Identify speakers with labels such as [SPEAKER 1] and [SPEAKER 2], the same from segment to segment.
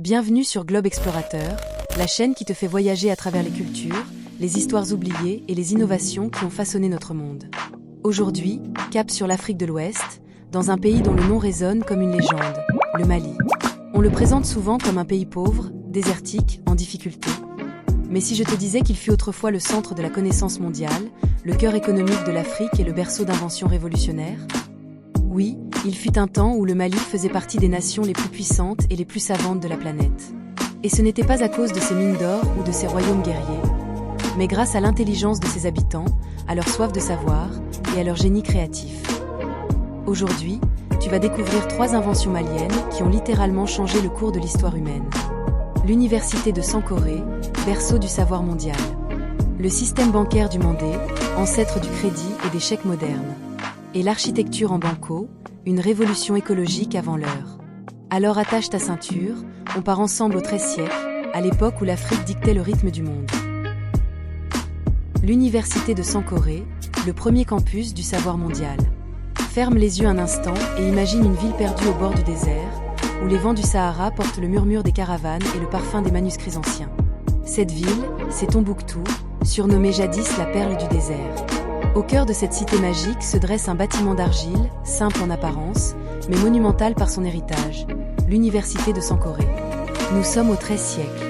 [SPEAKER 1] Bienvenue sur Globe Explorateur, la chaîne qui te fait voyager à travers les cultures, les histoires oubliées et les innovations qui ont façonné notre monde. Aujourd'hui, cap sur l'Afrique de l'Ouest, dans un pays dont le nom résonne comme une légende, le Mali. On le présente souvent comme un pays pauvre, désertique, en difficulté. Mais si je te disais qu'il fut autrefois le centre de la connaissance mondiale, le cœur économique de l'Afrique et le berceau d'inventions révolutionnaires? Oui, il fut un temps où le Mali faisait partie des nations les plus puissantes et les plus savantes de la planète. Et ce n'était pas à cause de ses mines d'or ou de ses royaumes guerriers, mais grâce à l'intelligence de ses habitants, à leur soif de savoir et à leur génie créatif. Aujourd'hui, tu vas découvrir 3 inventions maliennes qui ont littéralement changé le cours de l'histoire humaine. L'université de Sankoré, berceau du savoir mondial. Le système bancaire du Mandé, ancêtre du crédit et des chèques modernes. Et l'architecture en banco, une révolution écologique avant l'heure. Alors attache ta ceinture, on part ensemble au XIIIe siècle, à l'époque où l'Afrique dictait le rythme du monde. L'université de Sankoré, le premier campus du savoir mondial. Ferme les yeux un instant et imagine une ville perdue au bord du désert, où les vents du Sahara portent le murmure des caravanes et le parfum des manuscrits anciens. Cette ville, c'est Tombouctou, surnommée jadis la perle du désert. Au cœur de cette cité magique se dresse un bâtiment d'argile, simple en apparence, mais monumental par son héritage, l'université de Sankoré. Nous sommes au XIIIe siècle.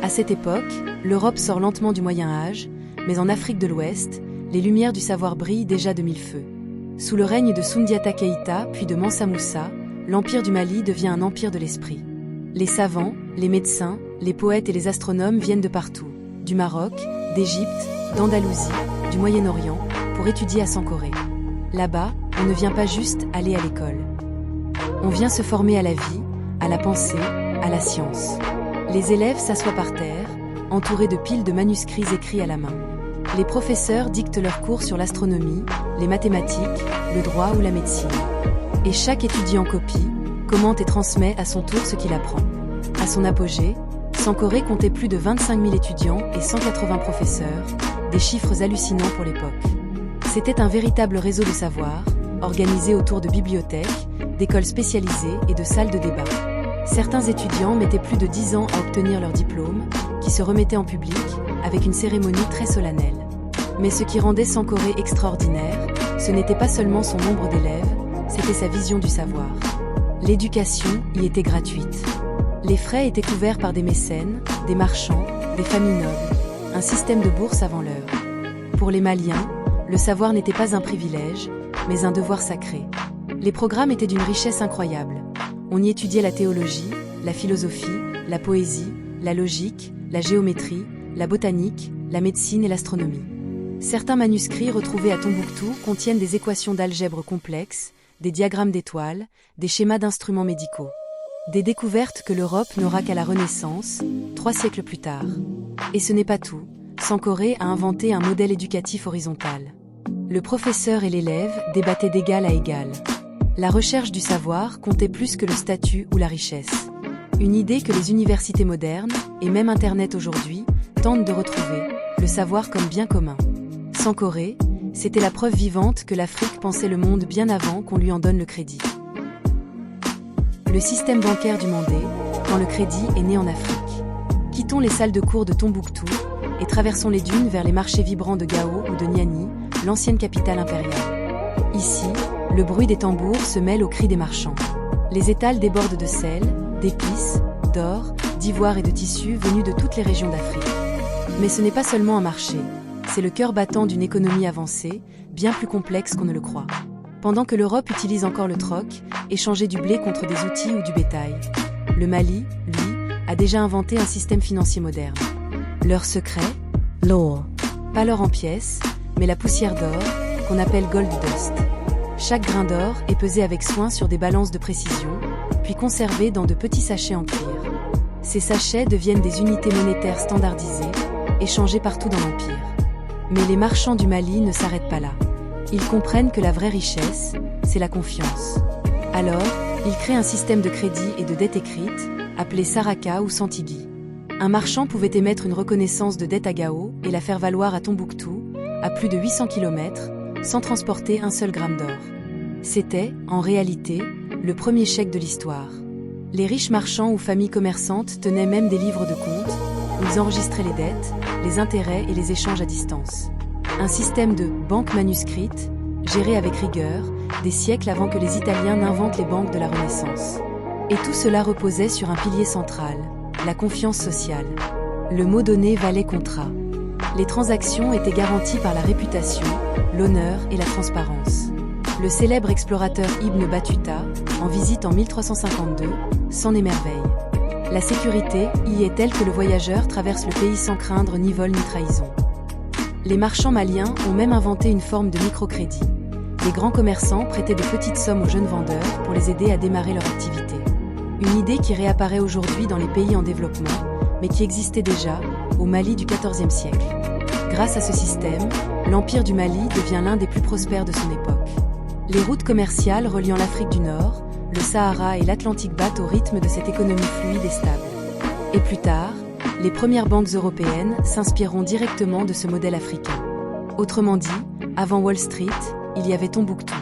[SPEAKER 1] À cette époque, l'Europe sort lentement du Moyen-Âge, mais en Afrique de l'Ouest, les lumières du savoir brillent déjà de mille feux. Sous le règne de Soundiata Keïta puis de Mansa Moussa, l'empire du Mali devient un empire de l'esprit. Les savants, les médecins, les poètes et les astronomes viennent de partout, du Maroc, d'Égypte, d'Andalousie, du Moyen-Orient, pour étudier à Sankoré. Là-bas, on ne vient pas juste aller à l'école. On vient se former à la vie, à la pensée, à la science. Les élèves s'assoient par terre, entourés de piles de manuscrits écrits à la main. Les professeurs dictent leurs cours sur l'astronomie, les mathématiques, le droit ou la médecine. Et chaque étudiant copie, commente et transmet à son tour ce qu'il apprend. À son apogée, Sankoré comptait plus de 25 000 étudiants et 180 professeurs, des chiffres hallucinants pour l'époque. C'était un véritable réseau de savoir, organisé autour de bibliothèques, d'écoles spécialisées et de salles de débat. Certains étudiants mettaient plus de 10 ans à obtenir leur diplôme, qui se remettait en public, avec une cérémonie très solennelle. Mais ce qui rendait Sankoré extraordinaire, ce n'était pas seulement son nombre d'élèves, c'était sa vision du savoir. L'éducation y était gratuite. Les frais étaient couverts par des mécènes, des marchands, des familles nobles, un système de bourse avant l'heure. Pour les Maliens, le savoir n'était pas un privilège, mais un devoir sacré. Les programmes étaient d'une richesse incroyable. On y étudiait la théologie, la philosophie, la poésie, la logique, la géométrie, la botanique, la médecine et l'astronomie. Certains manuscrits retrouvés à Tombouctou contiennent des équations d'algèbre complexes, des diagrammes d'étoiles, des schémas d'instruments médicaux. Des découvertes que l'Europe n'aura qu'à la Renaissance, 3 siècles plus tard. Et ce n'est pas tout, Sankoré a inventé un modèle éducatif horizontal. Le professeur et l'élève débattaient d'égal à égal. La recherche du savoir comptait plus que le statut ou la richesse. Une idée que les universités modernes, et même Internet aujourd'hui, tentent de retrouver, le savoir comme bien commun. Sankoré, c'était la preuve vivante que l'Afrique pensait le monde bien avant qu'on lui en donne le crédit. Le système bancaire du Mandé, quand le crédit est né en Afrique. Quittons les salles de cours de Tombouctou et traversons les dunes vers les marchés vibrants de Gao ou de Niani, l'ancienne capitale impériale. Ici, le bruit des tambours se mêle aux cris des marchands. Les étals débordent de sel, d'épices, d'or, d'ivoire et de tissus venus de toutes les régions d'Afrique. Mais ce n'est pas seulement un marché, c'est le cœur battant d'une économie avancée, bien plus complexe qu'on ne le croit. Pendant que l'Europe utilise encore le troc, échanger du blé contre des outils ou du bétail, le Mali, lui, a déjà inventé un système financier moderne. Leur secret? L'or. Pas l'or en pièces, mais la poussière d'or, qu'on appelle gold dust. Chaque grain d'or est pesé avec soin sur des balances de précision, puis conservé dans de petits sachets en cuir. Ces sachets deviennent des unités monétaires standardisées, échangées partout dans l'Empire. Mais les marchands du Mali ne s'arrêtent pas là. Ils comprennent que la vraie richesse, c'est la confiance. Alors, ils créent un système de crédit et de dette écrite, appelé Saraka ou Santigui. Un marchand pouvait émettre une reconnaissance de dette à Gao et la faire valoir à Tombouctou, à plus de 800 km, sans transporter un seul gramme d'or. C'était, en réalité, le premier chèque de l'histoire. Les riches marchands ou familles commerçantes tenaient même des livres de comptes, où ils enregistraient les dettes, les intérêts et les échanges à distance. Un système de banque manuscrite, géré avec rigueur, des siècles avant que les Italiens n'inventent les banques de la Renaissance. Et tout cela reposait sur un pilier central, la confiance sociale. Le mot donné valait contrat. Les transactions étaient garanties par la réputation, l'honneur et la transparence. Le célèbre explorateur Ibn Battuta, en visite en 1352, s'en émerveille. La sécurité y est telle que le voyageur traverse le pays sans craindre ni vol ni trahison. Les marchands maliens ont même inventé une forme de microcrédit. Les grands commerçants prêtaient de petites sommes aux jeunes vendeurs pour les aider à démarrer leur activité. Une idée qui réapparaît aujourd'hui dans les pays en développement, mais qui existait déjà au Mali du XIVe siècle. Grâce à ce système, l'Empire du Mali devient l'un des plus prospères de son époque. Les routes commerciales reliant l'Afrique du Nord, le Sahara et l'Atlantique battent au rythme de cette économie fluide et stable. Et plus tard, les premières banques européennes s'inspireront directement de ce modèle africain. Autrement dit, avant Wall Street, il y avait Tombouctou.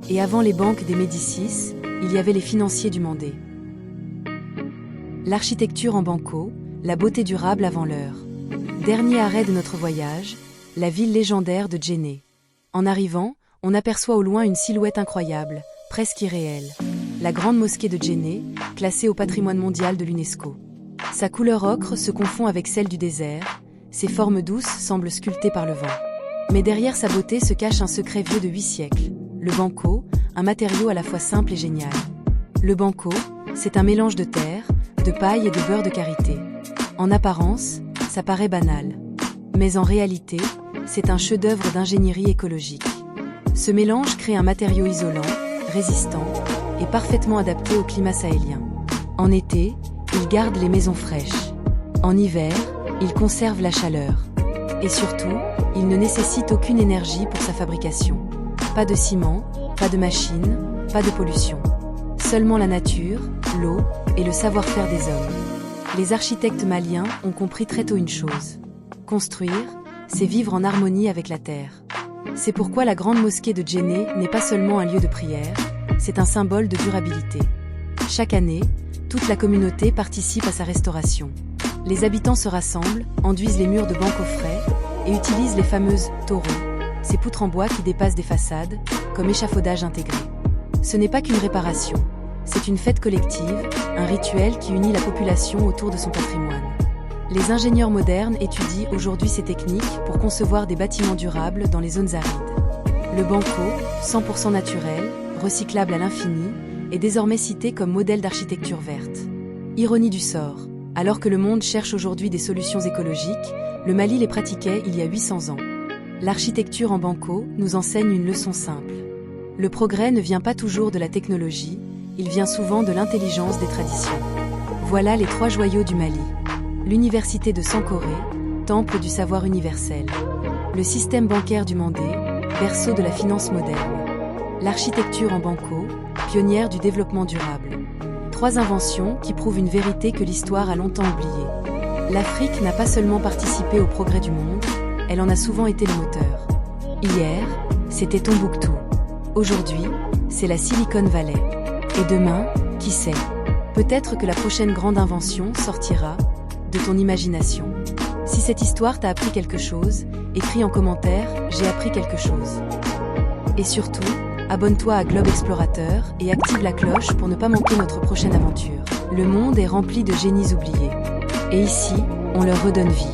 [SPEAKER 1] Et avant les banques des Médicis, il y avait les financiers du Mandé. L'architecture en banco, la beauté durable avant l'heure. Dernier arrêt de notre voyage, la ville légendaire de Djenné. En arrivant, on aperçoit au loin une silhouette incroyable, presque irréelle. La grande mosquée de Djenné, classée au patrimoine mondial de l'UNESCO. Sa couleur ocre se confond avec celle du désert, ses formes douces semblent sculptées par le vent. Mais derrière sa beauté se cache un secret vieux de 8 siècles, le banco, un matériau à la fois simple et génial. Le banco, c'est un mélange de terre, de paille et de beurre de karité. En apparence, ça paraît banal. Mais en réalité, c'est un chef-d'œuvre d'ingénierie écologique. Ce mélange crée un matériau isolant, résistant et parfaitement adapté au climat sahélien. En été, il garde les maisons fraîches. En hiver, il conserve la chaleur. Et surtout, il ne nécessite aucune énergie pour sa fabrication. Pas de ciment, pas de machine, pas de pollution. Seulement la nature, l'eau et le savoir-faire des hommes. Les architectes maliens ont compris très tôt une chose. Construire, c'est vivre en harmonie avec la terre. C'est pourquoi la grande mosquée de Djenné n'est pas seulement un lieu de prière, c'est un symbole de durabilité. Chaque année, toute la communauté participe à sa restauration. Les habitants se rassemblent, enduisent les murs de banco frais et utilisent les fameuses taureaux, ces poutres en bois qui dépassent des façades, comme échafaudage intégré. Ce n'est pas qu'une réparation, c'est une fête collective, un rituel qui unit la population autour de son patrimoine. Les ingénieurs modernes étudient aujourd'hui ces techniques pour concevoir des bâtiments durables dans les zones arides. Le banco, 100% naturel, recyclable à l'infini, est désormais cité comme modèle d'architecture verte. Ironie du sort, alors que le monde cherche aujourd'hui des solutions écologiques, le Mali les pratiquait il y a 800 ans. L'architecture en banco nous enseigne une leçon simple. Le progrès ne vient pas toujours de la technologie, il vient souvent de l'intelligence des traditions. Voilà les 3 joyaux du Mali. L'université de Sankoré, temple du savoir universel. Le système bancaire du Mandé, berceau de la finance moderne. L'architecture en banco, pionnière du développement durable. 3 inventions qui prouvent une vérité que l'histoire a longtemps oubliée. L'Afrique n'a pas seulement participé au progrès du monde, elle en a souvent été le moteur. Hier, c'était Tombouctou. Aujourd'hui, c'est la Silicon Valley. Et demain, qui sait? Peut-être que la prochaine grande invention sortira de ton imagination. Si cette histoire t'a appris quelque chose, écris en commentaire « J'ai appris quelque chose ». Et surtout, abonne-toi à Globe Explorateur et active la cloche pour ne pas manquer notre prochaine aventure. Le monde est rempli de génies oubliés. Et ici, on leur redonne vie.